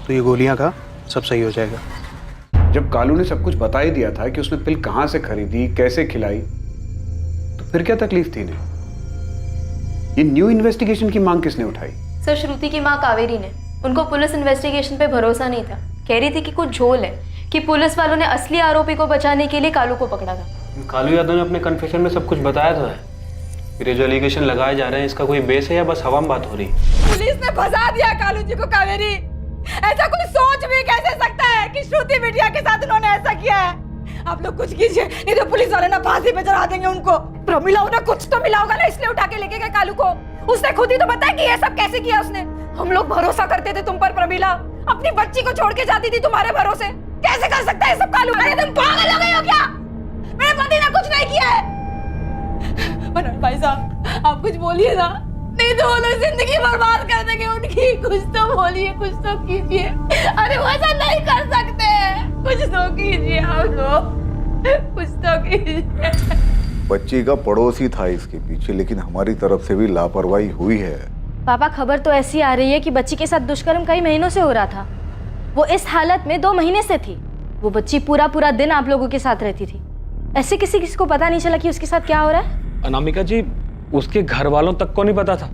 तो ये गोलियां खा, सब सही हो जाएगा। जब कालू ने सब कुछ बता ही दिया था कि उसने पिल कहाँ से खरीदी, कैसे खिलाई, तो फिर क्या तकलीफ थी इन्हें? ये न्यू इन्वेस्टिगेशन की मांग किसने उठाई? सर, श्रुति की माँ कावेरी ने। उनको पुलिस इन्वेस्टिगेशन पे भरोसा नहीं था। कह रही थी कि कुछ झोल है, कि पुलिस वालों ने असली आरोपी को बचाने के लिए कालू को पकड़ा था। कालू यादव ने अपने कन्फेशन में सब कुछ बताया तो है। फिर ये जो एलिगेशन लगाए जा रहे हैं, इसका कोई बेस है या बस हवा में बात हो रही है? पुलिस ने फंसा दिया कालू जी को कावेरी। ऐसा कोई सोच भी कैसे सकता है कि श्रुति बिटिया के साथ उन्होंने ऐसा किया है? आप लोग कुछ कीजिए, नहीं तो पुलिस वाले ना फांसी पे चढ़ा देंगे उनको। प्रमिला, उन्हें कुछ तो मिला होगा ना, इसलिए उठा के लेके गए कालू को। उसने खुद ही तो बताया कि ये सब कैसे किया उसने। हम लोग भरोसा करते थे तुम पर प्रमिला, अपनी बच्ची को छोड़ के जाती थी तुम्हारे भरोसे। कैसे कर सकता है सब कालू? अरे तुम पागल हो गए हो क्या? मेरे पति ने कुछ नहीं किया है। मनोहर भाई साहब, आप कुछ बोलिए ना, नहीं तो वो लोग जिंदगी बर्बाद कर देंगे उनकी। कुछ तो बोलिए, कुछ तो कीजिए। अरे वो ऐसा नहीं कर सकते, कुछ तो कीजिए आप लोग, कुछ तो कीजिए। बच्ची का पड़ोसी था इसके पीछे, लेकिन हमारी तरफ से भी लापरवाही हुई है। पापा, खबर तो ऐसी आ रही है कि बच्ची के साथ दुष्कर्म कई महीनों से हो रहा था। वो इस हालत में 2 महीने से थी। वो बच्ची पूरा दिन आप लोगों के साथ रहती थी। ऐसे किसी को पता नहीं चला कि उसके साथ क्या हो रहा है? अनामिका जी, उसके घर वालों तक को नहीं पता था,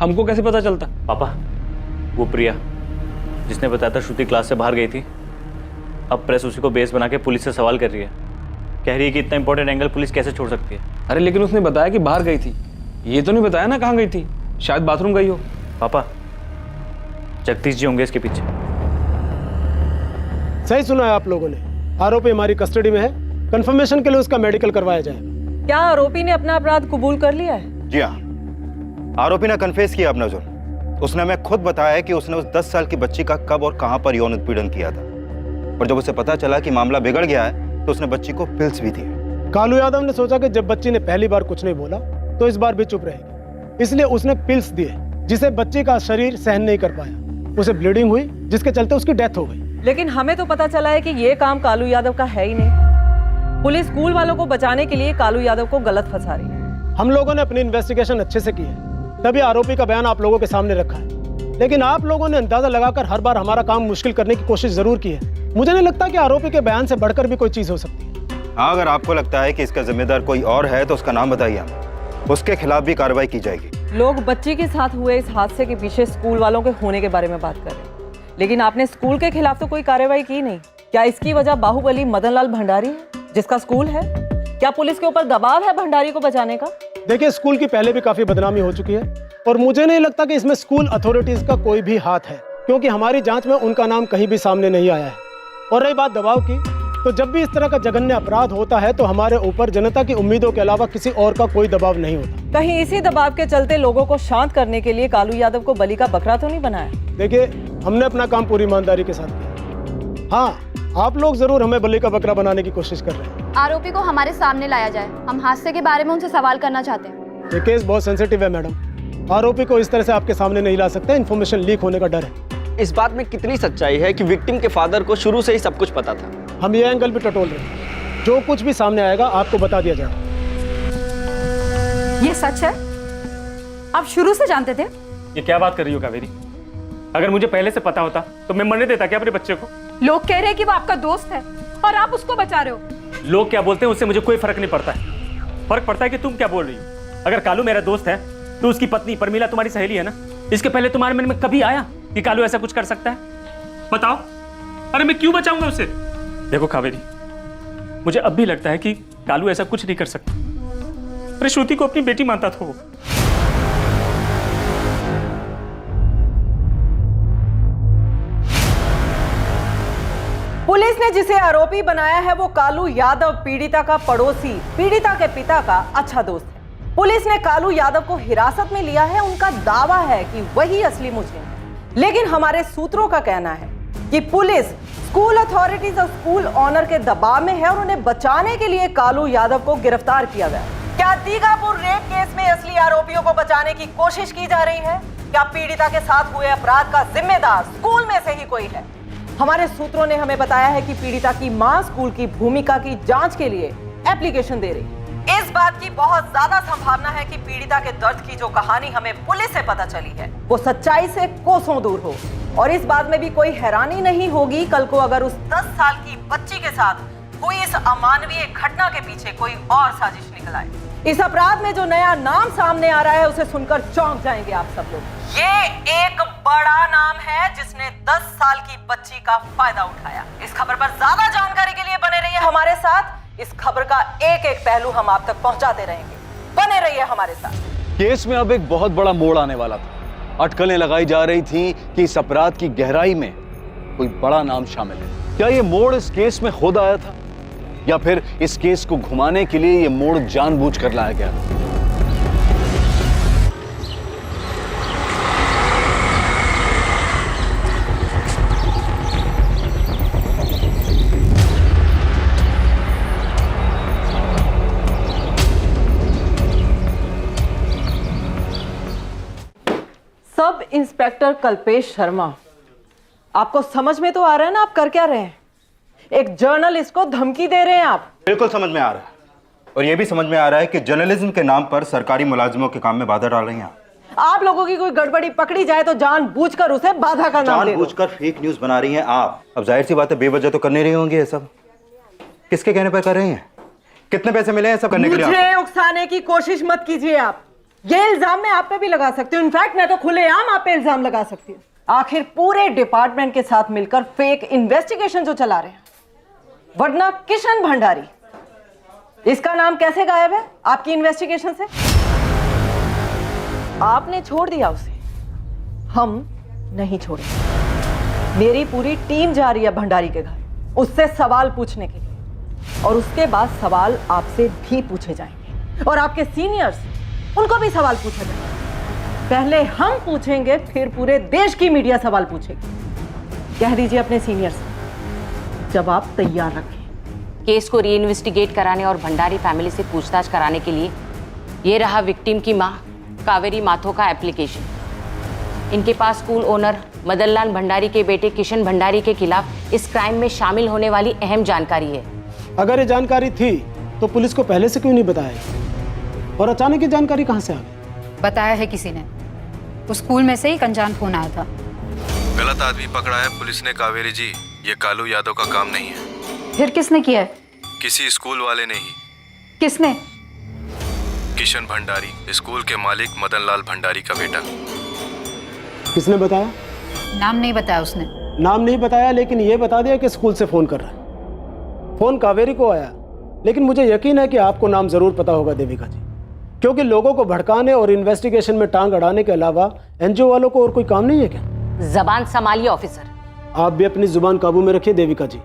हमको कैसे पता चलता? पापा, वो प्रिया जिसने बताया था श्रुति क्लास से बाहर गई थी, अब प्रेस उसी को बेस बना के पुलिस से सवाल कर रही है। कह रही है कि इतना इंपॉर्टेंट एंगल पुलिस कैसे छोड़ सकती है। अरे लेकिन उसने बताया कि बाहर गई थी, ये तो नहीं बताया ना कहाँ गई थी। शायद बाथरूम गई हो। पापा, जगदीश जी होंगे इसके पीछे। सही सुना है आप लोगों ने। आरोपी हमारी कस्टडी में है, कंफर्मेशन के लिए उसका मेडिकल करवाया जाएगा। क्या आरोपी ने अपना अपराध कबूल कर लिया है? जी हाँ, आरोपी ने कन्फेस किया अपना जुर्म। उसने हमें खुद बताया कि उसने उस 10 साल की बच्ची का कब और कहां पर यौन उत्पीड़न किया था। और जब उसे पता चला कि मामला बिगड़ गया है, तो उसने बच्ची को पिल्स भी दी। कालू यादव ने सोचा कि जब बच्ची ने पहली बार कुछ नहीं बोला तो इस बार भी चुप रहेगी, इसलिए उसने पिल्स दिए जिसे बच्ची का शरीर सहन नहीं कर पाया। उसे ब्लीडिंग हुई जिसके चलते उसकी डेथ हो गई। लेकिन हमें तो पता चला है कि ये काम कालू यादव का है ही नहीं। पुलिस स्कूल वालों को बचाने के लिए कालू यादव को गलत फंसा रही है। हम लोगों ने अपनी इन्वेस्टिगेशन अच्छे से की है, तभी आरोपी का बयान आप लोगों के सामने रखा है। लेकिन आप लोगों ने अंदाजा लगाकर हर बार हमारा काम मुश्किल करने की कोशिश जरूर की है। मुझे नहीं लगता कि आरोपी के बयान से बढ़कर भी कोई चीज हो सकती है। हाँ, अगर आपको लगता है कि इसका जिम्मेदार कोई और है तो उसका नाम बताइए, हमें उसके खिलाफ भी कार्रवाई की जाएगी। लोग बच्ची के साथ हुए इस हादसे के पीछे स्कूल वालों के होने के बारे में बात कर रहे हैं, लेकिन आपने स्कूल के खिलाफ तो कोई कार्रवाई की नहीं। क्या इसकी वजह बाहुबली मदन लाल भंडारी है, जिसका स्कूल है? क्या पुलिस के ऊपर दबाव है भंडारी को बचाने का? देखिए, स्कूल की पहले भी काफी बदनामी हो चुकी है और मुझे नहीं लगता कि इसमें स्कूल अथॉरिटीज का कोई भी हाथ है, क्योंकि हमारी जांच में उनका नाम कहीं भी सामने नहीं आया है। और रही बात दबाव की, तो जब भी इस तरह का जघन्य अपराध होता है तो हमारे ऊपर जनता की उम्मीदों के अलावा किसी और का कोई दबाव नहीं होता। कहीं इसी दबाव के चलते लोगों को शांत करने के लिए कालू यादव को बलि का बकरा तो नहीं बनाया? देखिए, हमने अपना काम पूरी ईमानदारी के साथ किया। हाँ, आप लोग जरूर हमें बलि का बकरा बनाने की कोशिश कर रहे हैं। आरोपी को हमारे सामने लाया जाए, हम हादसे के बारे में उनसे सवाल करना चाहते हैं। ये केस बहुत सेंसिटिव है मैडम, आरोपी को इस तरह से आपके सामने नहीं ला सकते, इन्फॉर्मेशन लीक होने का डर है। इस बात में कितनी सच्चाई है कि विक्टिम के फादर को शुरू से ही सब कुछ पता था? हम ये एंगल भी टटोल रहे हैं, जो कुछ भी सामने आएगा आपको बता दिया जाएगा। ये सच है? आप शुरू से जानते थे? ये क्या बात कर रही हो कावेरी? अगर मुझे पहले से पता होता तो मैं मरने देता क्या अपने बच्चे को? लोग कह रहे हैं कि वो आपका दोस्त है और आप उसको बचा रहे हो। लोग क्या बोलते हैं उससे मुझे कोई फर्क नहीं पड़ता है। फर्क पड़ता है कि तुम क्या बोल रही हो। अगर कालू मेरा दोस्त है तो उसकी पत्नी परमीला तुम्हारी सहेली है ना? इसके पहले तुम्हारे मन में कभी आया कि कालू ऐसा कुछ कर सकता है? बताओ। अरे मैं क्यों बचाऊंगा उसे? देखो कावेरी, मुझे अब भी लगता है कि कालू ऐसा कुछ नहीं कर सकता। अरे श्रुति को अपनी बेटी मानता था वो। पुलिस ने जिसे आरोपी बनाया है वो कालू यादव पीड़िता का पड़ोसी, पीड़िता के पिता का अच्छा दोस्त है। पुलिस ने कालू यादव को हिरासत में लिया है। उनका दावा है कि वही असली मुजरिम है, लेकिन हमारे सूत्रों का कहना है कि पुलिस स्कूल अथॉरिटीज और स्कूल ऑनर के दबाव में है और उन्हें बचाने के लिए कालू यादव को गिरफ्तार किया गया। क्या दीघापुर रेप केस में असली आरोपियों को बचाने की कोशिश की जा रही है? क्या पीड़िता के साथ हुए अपराध का जिम्मेदार स्कूल में से ही कोई है? हमारे सूत्रों ने हमें बताया है कि पीड़िता की मां स्कूल की भूमिका की जांच के लिए एप्लीकेशन दे रही। इस बात की बहुत ज्यादा संभावना है कि पीड़िता के दर्द की जो कहानी हमें पुलिस से पता चली है वो सच्चाई से कोसों दूर हो। और इस बात में भी कोई हैरानी नहीं होगी कल को अगर उस 10 साल की बच्ची के साथ हुई इस अमानवीय घटना के पीछे कोई और साजिश निकल आए। इस अपराध में जो नया नाम सामने आ रहा है उसे सुनकर चौंक जाएंगे आप सब लोग। ये एक बड़ा नाम है जिसने 10 साल की बच्ची का फायदा उठाया। इस खबर पर ज्यादा जानकारी के लिए बने रहिए हमारे साथ। इस खबर का एक एक पहलू हम आप तक पहुंचाते रहेंगे, बने रहिए हमारे साथ। केस में अब एक बहुत बड़ा मोड़ आने वाला था। अटकलें लगाई जा रही थी कि इस अपराध की गहराई में कोई बड़ा नाम शामिल है। क्या ये मोड़ इस केस में खुद आया था या फिर इस केस को घुमाने के लिए ये मोड़ जानबूझकर लाया गया? सब इंस्पेक्टर कल्पेश शर्मा, आपको समझ में तो आ रहा है ना आप कर क्या रहे हैं? एक जर्नलिस्ट को धमकी दे रहे हैं आप। बिल्कुल समझ में आ रहा है और यह भी समझ में आ रहा है कि जर्नलिज्म के नाम पर सरकारी मुलाजिमों के काम में बाधा डाल रही हैं आप लोगों की कोई गड़बड़ी पकड़ी जाए तो जानबूझकर उसे बाधा का नाम दे दो। जानबूझकर फेक न्यूज बना रही हैं आप। अब जाहिर सी बात है बेवजह तो कर नहीं रही होंगी ये सब। किसके कहने पर कर रही हैं? कितने पैसे मिले हैं सब करने के लिए? मुझे उकसाने की कोशिश मत कीजिए आप। ये इल्जाम मैं आप पे भी लगा सकती हूँ। इनफैक्ट मैं तो खुलेआम आप पे इल्जाम लगा सकती हूँ। आखिर पूरे डिपार्टमेंट के साथ मिलकर फेक इन्वेस्टिगेशन जो चला रहे हैं, वरना किशन भंडारी, इसका नाम कैसे गायब है आपकी इन्वेस्टिगेशन से? आपने छोड़ दिया उसे, हम नहीं छोड़ेंगे। मेरी पूरी टीम जा रही है भंडारी के घर उससे सवाल पूछने के लिए, और उसके बाद सवाल आपसे भी पूछे जाएंगे और आपके सीनियर्स, उनको भी सवाल पूछा जाएगा। पहले हम पूछेंगे, फिर पूरे देश की मीडिया सवाल पूछेगी। कह दीजिए अपने सीनियर्स, जवाब तैयार रखें। केस को री इन्वेस्टिगेट कराने और भंडारी फैमिली से पूछताछ कराने के लिए ये रहा विक्टिम की मां कावेरी माथो का एप्लीकेशन। इनके पास स्कूल ओनर मदन लाल भंडारी के बेटे किशन भंडारी के खिलाफ इस क्राइम में शामिल होने वाली अहम जानकारी है। अगर ये जानकारी थी तो पुलिस को पहले से क्यों नहीं बताया, और अचानक ये जानकारी कहां से आ गई? बताया है किसी ने, उस स्कूल में से ही अनजान फोन आया था। गलत आदमी पकड़ा है पुलिस ने कावेरी जी, ये कालू यादव का काम नहीं है। फिर किसने किया है? किसी स्कूल वाले ने ही। किसने? किशन भंडारी, स्कूल के मालिक मदन लाल भंडारी का बेटा। किसने बताया? नाम नहीं बताया उसने। नाम नहीं बताया, लेकिन ये बता दिया कि स्कूल से फोन कर रहा है। फोन कावेरी को आया, लेकिन मुझे यकीन है कि आपको नाम जरूर पता होगा देविका जी, क्योंकि लोगों को भड़काने और इन्वेस्टिगेशन में टांग अड़ाने के अलावा एनजीओ वालों को और कोई काम नहीं है क्या? जबान संभालिए ऑफिसर। आप भी अपनी जुबान काबू में रखिए देविका जी।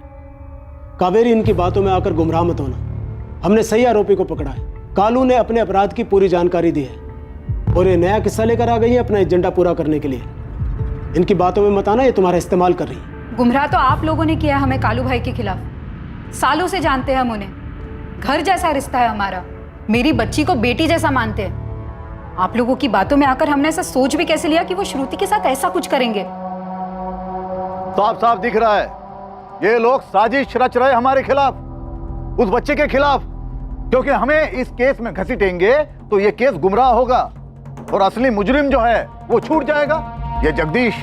कावेरी इनकी बातों में आकर गुमराह मत होना। हमने सही आरोपी को पकड़ा है। कालू ने अपने अपराध की पूरी जानकारी दी है और ये नया किस्सा लेकर आ गई है अपना एजेंडा पूरा करने के लिए। इनकी बातों में मत आना, ये तुम्हारा इस्तेमाल कर रही है। गुमराह तो आप लोगों ने किया हमें कालू भाई के खिलाफ। सालों से जानते हैं हम उन्हें, घर जैसा रिश्ता है हमारा, मेरी बच्ची को बेटी जैसा मानते हैं। आप लोगों की बातों में आकर हमने ऐसा सोच भी कैसे लिया कि वो श्रुति के साथ ऐसा कुछ करेंगे? साफ साफ दिख रहा है ये लोग साजिश रच रहे हमारे खिलाफ, उस बच्चे के खिलाफ, क्योंकि हमें इस केस में घसीटेंगे तो ये केस गुमराह होगा और असली मुजरिम जो है वो छूट जाएगा। ये जगदीश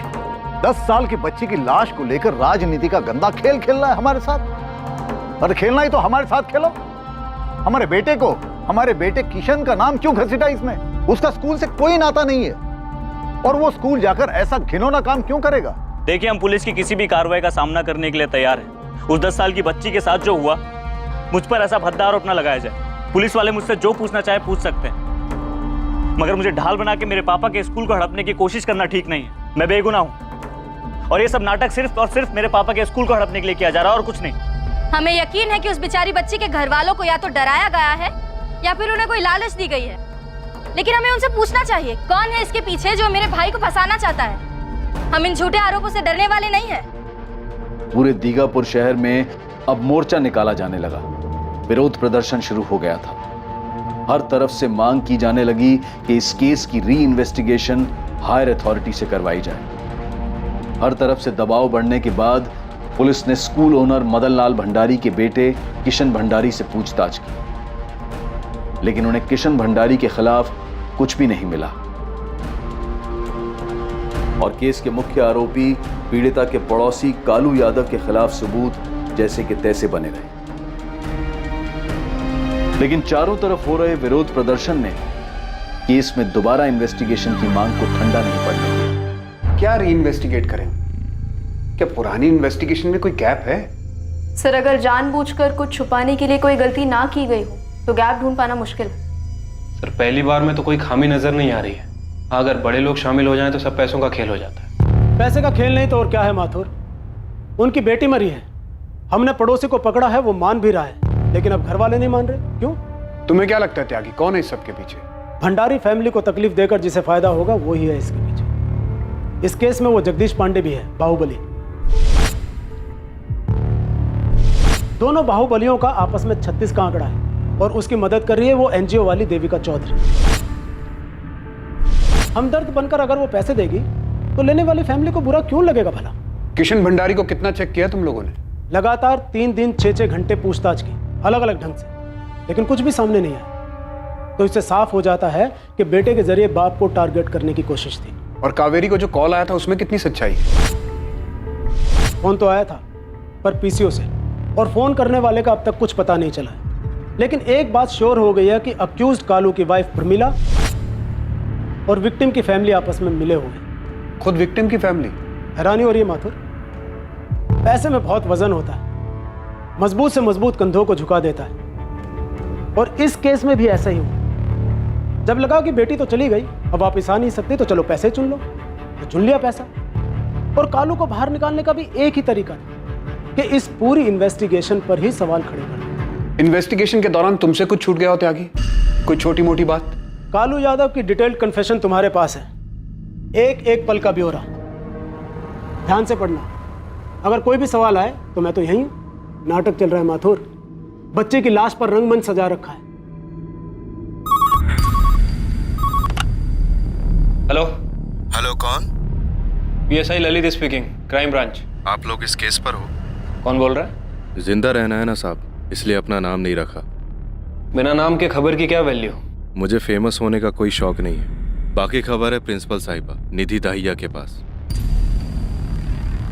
10 साल की बच्ची की लाश को लेकर राजनीति का गंदा खेल खेल रहा है हमारे साथ। और खेलना ही तो हमारे साथ खेलो। हमारे बेटे को, हमारे बेटे किशन का नाम क्यों घसीटा इसमें? उसका स्कूल से कोई नाता नहीं है और वो स्कूल जाकर ऐसा घिनौना काम क्यों करेगा? देखिए, हम पुलिस की किसी भी कार्रवाई का सामना करने के लिए तैयार हैं। उस 10 साल की बच्ची के साथ जो हुआ, मुझ पर ऐसा भद्दा आरोप न लगाया जाए। पुलिस वाले मुझसे जो पूछना चाहे पूछ सकते हैं, मगर मुझे ढाल बना के मेरे पापा के स्कूल को हड़पने की कोशिश करना ठीक नहीं है। मैं बेगुनाह हूँ और ये सब नाटक सिर्फ और सिर्फ मेरे पापा के स्कूल को हड़पने के लिए किया जा रहा है और कुछ नहीं। हमें यकीन है कि उस बेचारी बच्ची के घर वालों को या तो डराया गया है या फिर उन्हें कोई लालच दी गई है, लेकिन हमें उनसे पूछना चाहिए कौन है इसके पीछे जो मेरे भाई को फंसाना चाहता है। हम इन झूठे आरोपों से डरने वाले नहीं हैं। पूरे दीघापुर शहर में अब मोर्चा निकाला जाने लगा। विरोध प्रदर्शन शुरू हो गया था। हर तरफ से मांग की जाने लगी कि इस केस की री इन्वेस्टिगेशन हायर अथॉरिटी से करवाई जाए। हर तरफ से दबाव बढ़ने के बाद पुलिस ने स्कूल ओनर मदन लाल भंडारी के बेटे किशन भंडारी से पूछताछ की, लेकिन उन्हें किशन भंडारी के खिलाफ कुछ भी नहीं मिला और केस के मुख्य आरोपी पीड़िता के पड़ोसी कालू यादव के खिलाफ सबूत जैसे कि तैसे बने रहे। लेकिन चारों तरफ हो रहे विरोध प्रदर्शन ने केस में दोबारा इन्वेस्टिगेशन की मांग को ठंडा नहीं पड़ने दिया। क्या री इन्वेस्टिगेट करें? क्या पुरानी इन्वेस्टिगेशन में कोई गैप है? सर, अगर जानबूझकर कुछ छुपाने के लिए कोई गलती ना की गई हो तो गैप ढूंढ पाना मुश्किल है। सर, पहली बार में तो कोई खामी नजर नहीं आ रही है। अगर बड़े लोग शामिल हो जाएं तो सब पैसों का खेल हो जाता है। पैसे का खेल नहीं तो और क्या है माथुर? उनकी बेटी मरी है, हमने पड़ोसी को पकड़ा है, वो मान भी रहा है, लेकिन अब घर वाले नहीं मान रहे। क्यों? तुम्हें क्या लगता है त्यागी, कौन है इस सब के पीछे? भंडारी फैमिली को तकलीफ देकर जिसे फायदा होगा वो ही है इसके पीछे। इस केस में वो जगदीश पांडे भी है, बाहुबली। दोनों बाहुबलियों का आपस में 36 का आंकड़ा है और उसकी मदद कर रही है वो एनजीओ वाली देविका चौधरी। हमदर्द बनकर अगर वो पैसे देगी तो लेने वाली फैमिली को बुरा क्यों लगेगा भला? किशन भंडारी को कितना चेक किया तुम लोगों ने? लगातार 3 दिन 6-6 घंटे पूछताछ की, अलग अलग ढंग से, लेकिन कुछ भी सामने नहीं आया। तो इससे साफ हो जाता है कि बेटे के जरिए बाप को टारगेट करने की कोशिश थी। और कावेरी को जो कॉल आया था उसमें कितनी सच्चाई है? फोन तो आया था पर पीसीओ से, और फोन करने वाले का अब तक कुछ पता नहीं चला है। लेकिन एक बात श्योर हो गई है कि अक्यूज्ड कालू की वाइफ प्रमिला और विक्टिम की फैमिली आपस में मिले हुए। खुद विक्टिम की फैमिली? हैरानी हो रही है माथुर? पैसे में बहुत वजन होता है, मजबूत से मजबूत कंधों को झुका देता है, और इस केस में भी ऐसा ही हुआ। जब लगा कि बेटी तो चली गई, अब वापिस आ नहीं सकती, तो चलो पैसे चुन लो, तो चुन लिया पैसा। और कालू को बाहर निकालने का भी एक ही तरीका था कि इस पूरी इन्वेस्टिगेशन पर ही सवाल खड़े कर। इन्वेस्टिगेशन के दौरान तुमसे कुछ छूट गया हो त्यागी? कोई छोटी मोटी बात? कालू यादव की डिटेल्ड कन्फेशन तुम्हारे पास है, एक एक पल का ब्यौरा। ध्यान से पढ़ना, अगर कोई भी सवाल आए तो मैं तो यहीं हूं। नाटक चल रहा है माथुर, बच्चे की लाश पर रंगमंच सजा रखा है। हेलो हेलो, कौन? PSI Lalit speaking, crime branch. आप लोग इस केस पर हो? कौन बोल रहा है? जिंदा रहना है ना साहब, इसलिए अपना नाम नहीं रखा। बिना नाम के खबर की क्या वैल्यू? मुझे फेमस होने का कोई शौक नहीं है। बाकी खबर है प्रिंसिपल साहिबा निधि दाहिया के पास।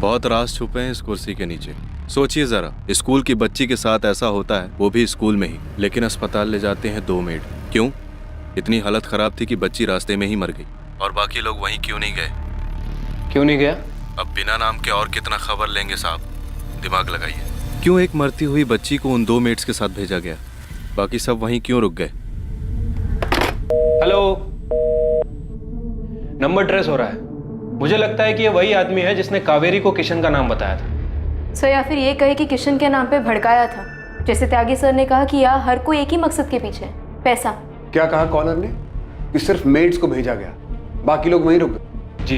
बहुत राज छुपे हैं इस कुर्सी के नीचे। सोचिए जरा, स्कूल की बच्ची के साथ ऐसा होता है, वो भी स्कूल में ही, लेकिन अस्पताल ले जाते हैं 2 मेड। क्यों? इतनी हालत खराब थी कि बच्ची रास्ते में ही मर गई। और बाकी लोग वहीं क्यों नहीं गए? क्यों नहीं गया? अब बिना नाम के और कितना खबर लेंगे साहब, दिमाग लगाइए। क्यों एक मरती हुई बच्ची को उन 2 मेड्स के साथ भेजा गया? बाकी सब वहीं क्यों रुक गए? हेलो, नंबर ट्रेस हो रहा है। मुझे लगता है कि ये वही आदमी है जिसने कावेरी को किशन का नाम बताया था। सर, या फिर ये कहे कि किशन के नाम पे भड़काया था। जैसे त्यागी सर ने कहा कि यहाँ हर कोई एक ही मकसद के पीछे है, पैसा। क्या कहा कॉलर ने? कि सिर्फ मेड्स को भेजा गया, बाकी लोग वहीं रुक गए? जी,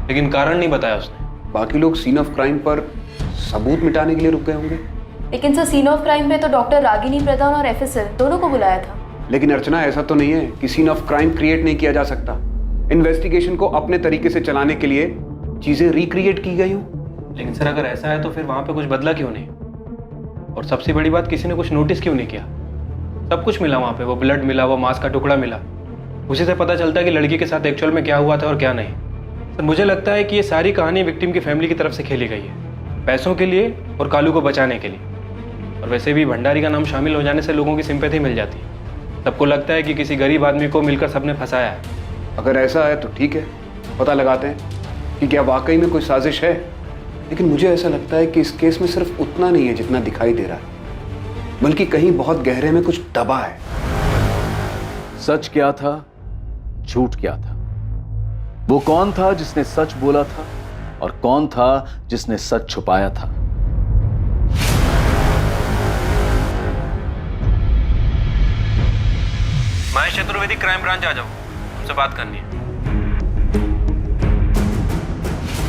लेकिन कारण नहीं बताया उसने। बाकी लोग सीन ऑफ क्राइम पर सबूत मिटाने के लिए रुक गए होंगे। लेकिन सर, सीन ऑफ क्राइम पे तो डॉक्टर रागिनी प्रधान और एफएसएल दोनों को बुलाया था। लेकिन अर्चना, ऐसा तो नहीं है कि सीन ऑफ क्राइम क्रिएट नहीं किया जा सकता। इन्वेस्टिगेशन को अपने तरीके से चलाने के लिए चीजें रिक्रिएट की गई हो। लेकिन सर, अगर ऐसा है तो फिर वहां पे कुछ बदला क्यों नहीं? और सबसे बड़ी बात, किसी ने कुछ नोटिस क्यों नहीं किया? सब कुछ मिला वहां पे, वो ब्लड मिला, वो मांस का टुकड़ा मिला। उसी से पता चलता है कि लड़की के साथ एक्चुअल में क्या हुआ था और क्या नहीं। सर, मुझे लगता है कि ये सारी कहानी विक्टिम की फैमिली की तरफ से खेली गई है, पैसों के लिए और कालू को बचाने के लिए। और वैसे भी भंडारी का नाम शामिल हो जाने से लोगों की सिंपैथी मिल जाती है। सबको लगता है कि किसी गरीब आदमी को मिलकर सबने फंसाया है। अगर ऐसा है तो ठीक है, पता लगाते हैं कि क्या वाकई में कोई साजिश है। लेकिन मुझे ऐसा लगता है कि इस केस में सिर्फ उतना नहीं है जितना दिखाई दे रहा है, बल्कि कहीं बहुत गहरे में कुछ दबा है। सच क्या था, झूठ क्या था? वो कौन था जिसने सच बोला था और कौन था जिसने सच छुपाया था? महेश चतुर्वेदी, क्राइम ब्रांच आ जाओ, हमसे बात करनी है।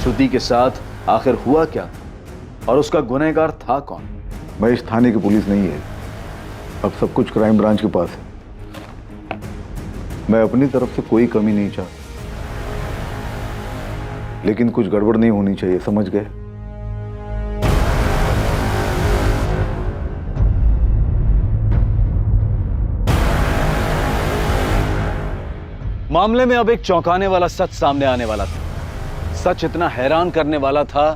श्रुति के साथ आखिर हुआ क्या था और उसका गुनहगार था कौन? महेश, थाने की पुलिस नहीं है, अब सब कुछ क्राइम ब्रांच के पास है। मैं अपनी तरफ से कोई कमी नहीं चाहता, लेकिन कुछ गड़बड़ नहीं होनी चाहिए, समझ गए? मामले में अब एक चौंकाने वाला सच सामने आने वाला था। सच इतना हैरान करने वाला था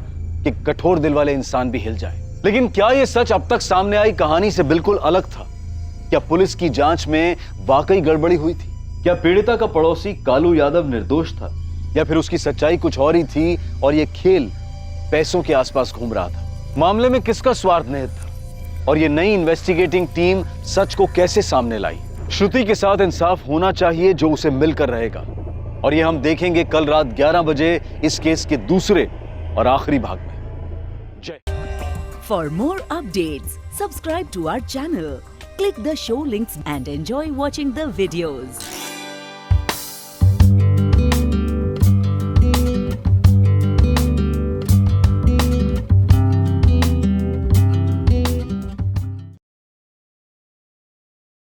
कि कठोर दिल वाले इंसान भी हिल जाए। लेकिन क्या यह सच अब तक सामने आई कहानी से बिल्कुल अलग था? क्या पुलिस की जांच में वाकई गड़बड़ी हुई थी? क्या पीड़िता का पड़ोसी कालू यादव निर्दोष था, या फिर उसकी सच्चाई कुछ और ही थी और यह खेल पैसों के आसपास घूम रहा था? मामले में किसका स्वार्थ निहित था और यह नई इन्वेस्टिगेटिंग टीम सच को कैसे सामने लाई? श्रुति के साथ इंसाफ होना चाहिए जो उसे मिलकर रहेगा, और यह हम देखेंगे कल रात 11 बजे इस केस के दूसरे और आखिरी भाग में। जय। For more updates, subscribe to our channel, click the show links and enjoy watching the videos.